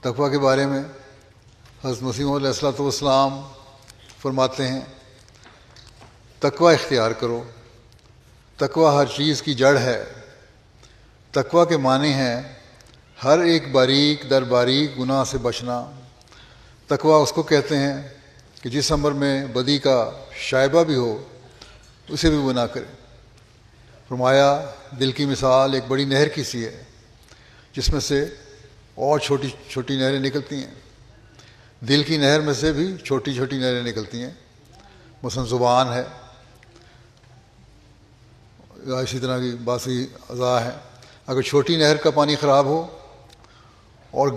تقویٰ کے بارے میں حضرت مسیح موعود علیہ الصلوۃ والسلام فرماتے ہیں تقویٰ اختیار کرو، تقویٰ ہر چیز کی جڑ ہے۔ تقویٰ کے معنی ہیں ہر ایک باریک در باریک گناہ سے بچنا۔ تقویٰ اس کو کہتے ہیں کہ جس عمر میں بدی کا شائبہ بھی ہو اسے بھی وہ نہ کرے۔ فرمایا دل کی مثال ایک بڑی نہر کی سی ہے جس میں سے اور چھوٹی چھوٹی نہریں نکلتی ہیں۔ دل کی نہر میں سے بھی چھوٹی چھوٹی نہریں نکلتی ہیں، مثلا زبان ہے، یا اسی طرح کی باقی اعضاء ہیں۔ اگر چھوٹی نہر کا پانی خراب ہو اور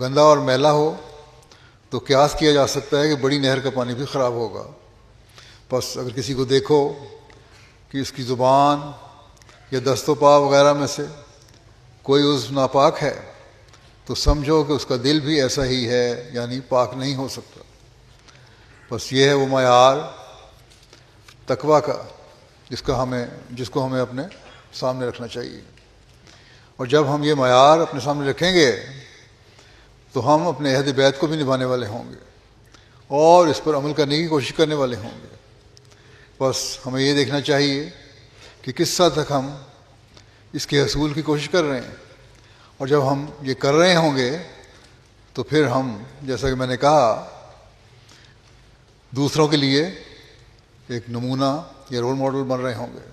گندا اور میلا ہو تو قیاس کیا جا سکتا ہے کہ بڑی نہر کا پانی بھی خراب ہوگا۔ بس اگر کسی کو دیکھو کہ اس کی زبان یا دست و پا وغیرہ میں سے کوئی عضو ناپاک ہے تو سمجھو کہ اس کا دل بھی ایسا ہی ہے، یعنی پاک نہیں ہو سکتا۔ بس یہ ہے وہ معیار تقویٰ کا جس کو ہمیں اپنے سامنے رکھنا چاہیے۔ اور جب ہم یہ معیار اپنے سامنے رکھیں گے تو ہم اپنے عہد بیعت کو بھی نبھانے والے ہوں گے اور اس پر عمل کرنے کی کوشش کرنے والے ہوں گے۔ بس ہمیں یہ دیکھنا چاہیے کہ کس حد تک ہم اس کے حصول کی کوشش کر رہے ہیں، اور جب ہم یہ کر رہے ہوں گے تو پھر ہم، جیسا کہ میں نے کہا، دوسروں کے لیے ایک نمونہ یا رول ماڈل بن رہے ہوں گے۔